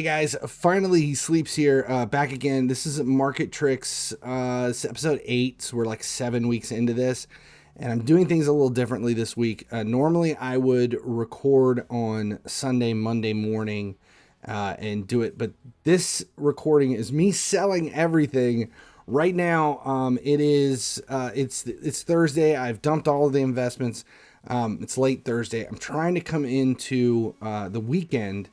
Hey guys, finally he sleeps here, back again. This is Market Tricks, it's episode 8, so we're like 7 weeks into this, and I'm doing things a little differently this week. Normally I would record on Sunday, Monday morning, and do it, but this recording is me selling everything right now. It's Thursday. I've dumped all of the investments. It's late Thursday. I'm trying to come into the weekend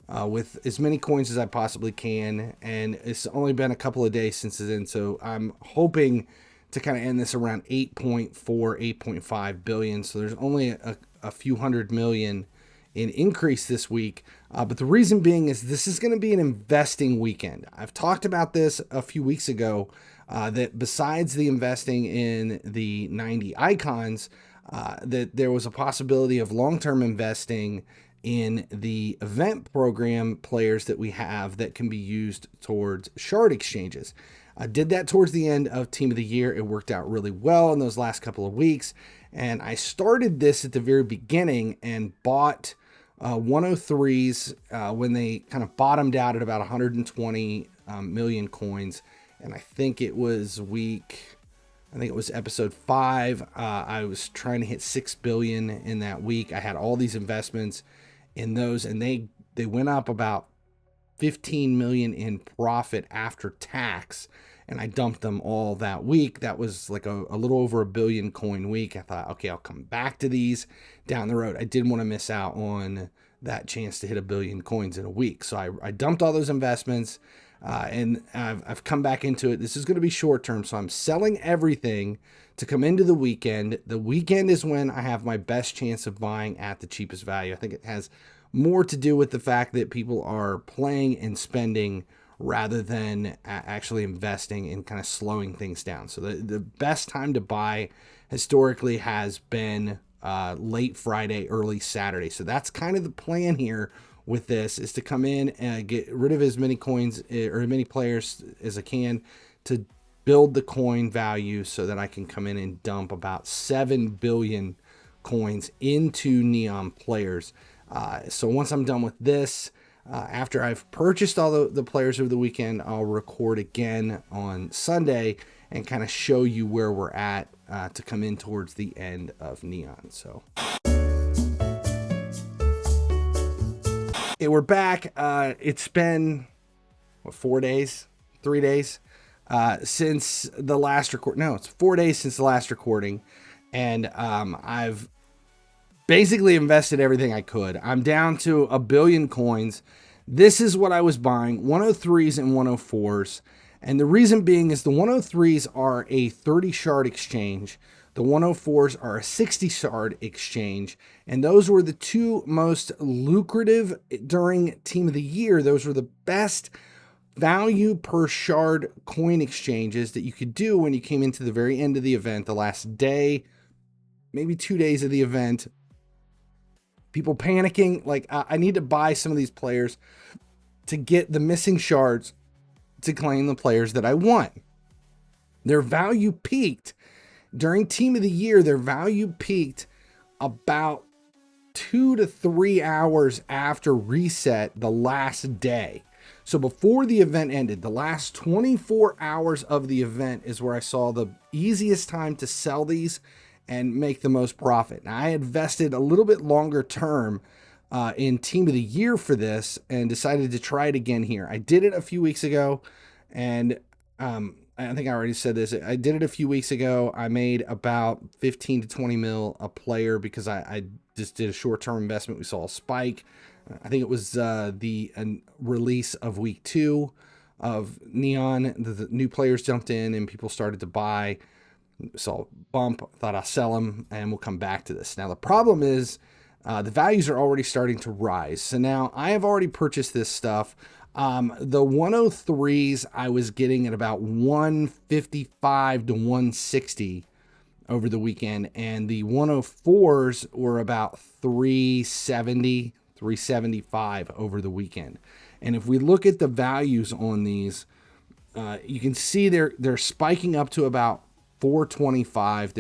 with as many coins as I possibly can, and it's only been a couple of days since it's in, so I'm hoping to kind of end this around 8.4, 8.5 billion. So there's only a few hundred million in increase this week, but the reason being is this is going to be an investing weekend. I've talked about this a few weeks ago, that besides the investing in the 90 icons, that there was a possibility of long-term investing in the event program players that we have that can be used towards shard exchanges. I did that towards the end of Team of the Year. It worked out really well in those last couple of weeks. And I started this at the very beginning and bought 103s when they kind of bottomed out at about 120 million coins. And I think it was episode 5. I was trying to hit 6 billion in that week. I had all these investments in those, and they went up about 15 million in profit after tax, and I dumped them all that week. That was like a little over a billion coin week. I thought, okay, I'll come back to these down the road. I didn't want to miss out on that chance to hit a billion coins in a week, so I dumped all those investments, and I've come back into it. This is going to be short term, so I'm selling everything to come into the weekend. The weekend is when I have my best chance of buying at the cheapest value. I think it has more to do with the fact that people are playing and spending rather than actually investing and kind of slowing things down. So the best time to buy historically has been late Friday, early Saturday. So that's kind of the plan here with this, is to come in and get rid of as many coins or as many players as I can to build the coin value so that I can come in and dump about 7 billion coins into Neon players. So once I'm done with this, after I've purchased all the players over the weekend, I'll record again on Sunday and kind of show you where we're at to come in towards the end of Neon. So we're back. It's been 4 days, 3 days since the last record. No, it's 4 days since the last recording, and I've basically invested everything I could. I'm down to a billion coins. This is what I was buying: 103s and 104s. And the reason being is the 103s are a 30 shard exchange. The 104s are a 60 shard exchange. And those were the two most lucrative during Team of the Year. Those were the best value per shard coin exchanges that you could do when you came into the very end of the event, the last day, maybe 2 days of the event. People panicking, like, I need to buy some of these players to get the missing shards to claim the players that I want. Their value peaked during Team of the Year. Their value peaked about 2 to 3 hours after reset the last day. So before the event ended, the last 24 hours of the event is where I saw the easiest time to sell these and make the most profit. Now, I invested a little bit longer term in Team of the Year for this and decided to try it again here. I did it a few weeks ago, and I think I already said this. I did it a few weeks ago. I made about 15 to 20 mil a player because I just did a short-term investment. We saw a spike. I think it was the release of week 2 of Neon. The new players jumped in and people started to buy. Saw a bump, thought I'll sell them, and we'll come back to this. Now, the problem is the values are already starting to rise. So now I have already purchased this stuff. The 103s I was getting at about 155 to 160 over the weekend, and the 104s were about 370, 375 over the weekend. And if we look at the values on these, you can see they're spiking up to about 425.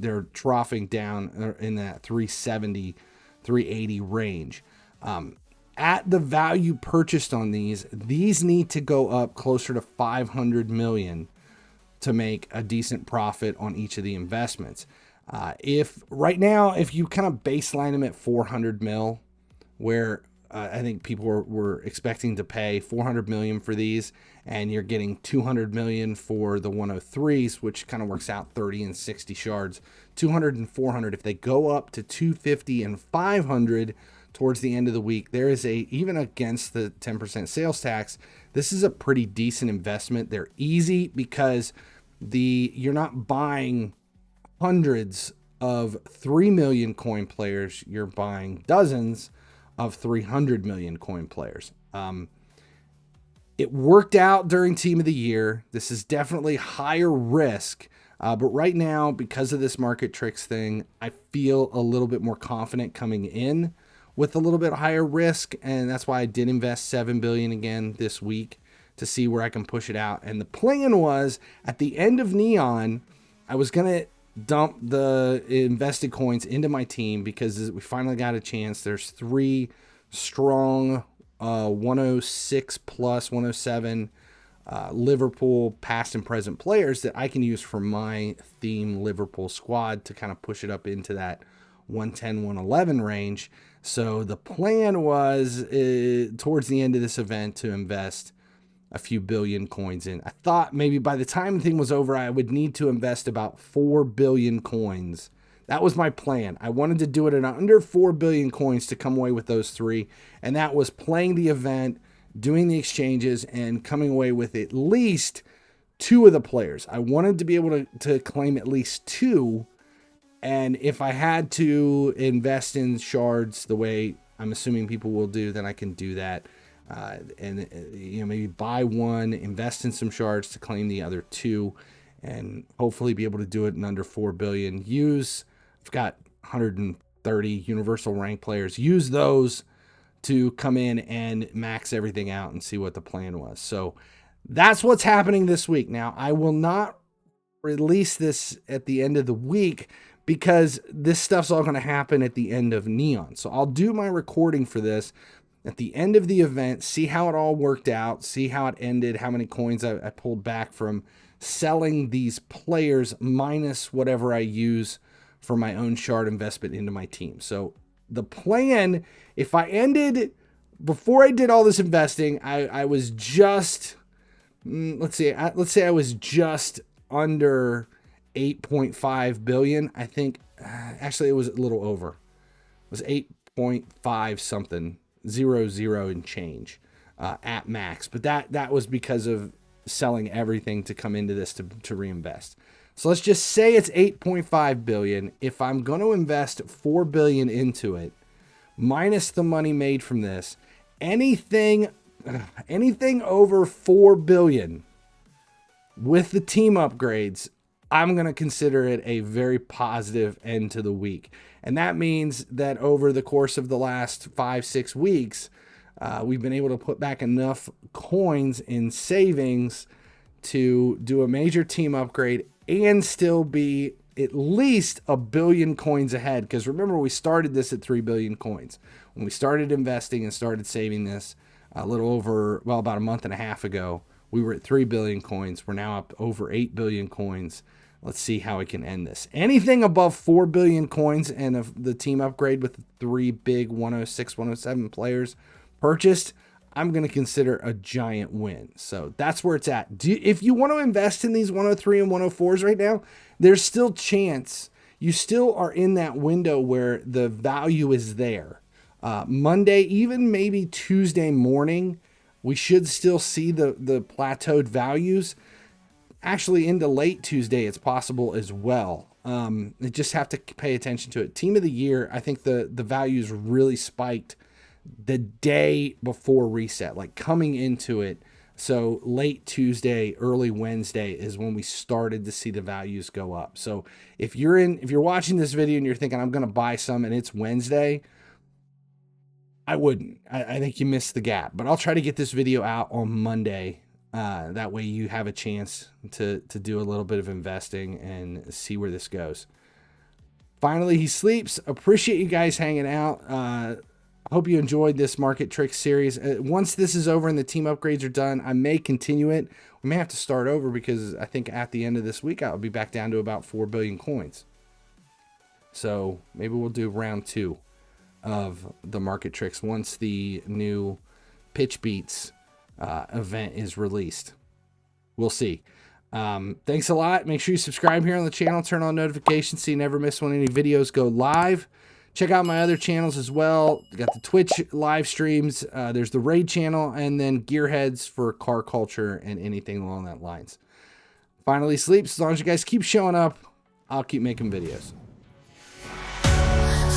They're troughing down in that 370, 380 range. at the value purchased on these need to go up closer to 500 million to make a decent profit on each of the investments. If right now, if you kind of baseline them at 400 mil, where I think people were expecting to pay 400 million for these, and you're getting 200 million for the 103s, which kind of works out 30 and 60 shards, 200 and 400. If they go up to 250 and 500 towards the end of the week, there is even against the 10% sales tax, this is a pretty decent investment. They're easy because you're not buying hundreds of 3 million coin players, you're buying dozens of 300 million coin players. It worked out during Team of the Year. This is definitely higher risk, but right now, because of this market tricks thing, I feel a little bit more confident coming in with a little bit higher risk, and that's why I did invest 7 billion again this week to see where I can push it out. And the plan was, at the end of Neon, I was going to dump the invested coins into my team because we finally got a chance. There's 3 strong 106 plus 107 Liverpool past and present players that I can use for my theme Liverpool squad to kind of push it up into that 110, 111 range. So the plan was towards the end of this event to invest a few billion coins in. I thought maybe by the time the thing was over, I would need to invest about 4 billion coins. That was my plan. I wanted to do it at under 4 billion coins to come away with those 3. And that was playing the event, doing the exchanges, and coming away with at least 2 of the players. I wanted to be able to claim at least 2. And if I had to invest in shards the way I'm assuming people will do, then I can do that. And maybe buy 1, invest in some shards to claim the other 2, and hopefully be able to do it in under 4 billion. I've got 130 universal rank players. Use those to come in and max everything out and see what the plan was. So that's what's happening this week. Now, I will not release this at the end of the week because this stuff's all going to happen at the end of Neon. So I'll do my recording for this at the end of the event, see how it all worked out, see how it ended, how many coins I pulled back from selling these players minus whatever I use for my own shard investment into my team. So the plan, if I ended before I did all this investing, I was just, let's say I was just under 8.5 billion. I think actually it was a little over. It was 8.5 something. 00 and change at max, but that was because of selling everything to come into this to reinvest. So let's just say it's 8.5 billion. If I'm going to invest 4 billion into it, minus the money made from this, anything over 4 billion with the team upgrades, I'm going to consider it a very positive end to the week. And that means that over the course of the last 5-6 weeks, we've been able to put back enough coins in savings to do a major team upgrade and still be at least 1 billion coins ahead. Because remember, we started this at 3 billion coins. When we started investing and started saving this about a month and a half ago, we were at 3 billion coins. We're now up over 8 billion coins. Let's see how we can end this. Anything above 4 billion coins and the team upgrade with the 3 big 106, 107 players purchased, I'm going to consider a giant win. So that's where it's at. If you want to invest in these 103 and 104s right now, there's still chance. You still are in that window where the value is there. Monday, even maybe Tuesday morning, we should still see the plateaued values. Actually, into late Tuesday, it's possible as well. You just have to pay attention to it. Team of the Year, I think the values really spiked the day before reset, like coming into it. So late Tuesday, early Wednesday is when we started to see the values go up. So if you're watching this video and you're thinking, I'm going to buy some and it's Wednesday, I wouldn't. I think you missed the gap. But I'll try to get this video out on Monday. That way you have a chance to do a little bit of investing and see where this goes. Finally, he sleeps. Appreciate you guys hanging out. I hope you enjoyed this market trick series. Once this is over and the team upgrades are done, I may continue it. We may have to start over because I think at the end of this week, I'll be back down to about 4 billion coins. So maybe we'll do round 2 of the market tricks once the new pitch beats event is released. We'll see. Thanks a lot. Make sure you subscribe here on the channel, turn on notifications so you never miss when any videos go live. Check out my other channels as well. Got the Twitch live streams. There's the Raid channel, and then Gearheads for car culture and anything along that lines. Finally sleeps. As long as you guys keep showing up, I'll keep making videos.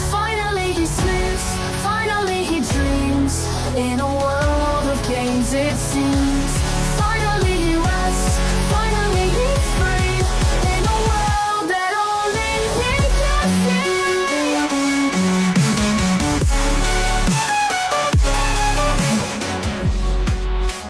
Finally he sleeps, finally he dreams. In a world of games it seems.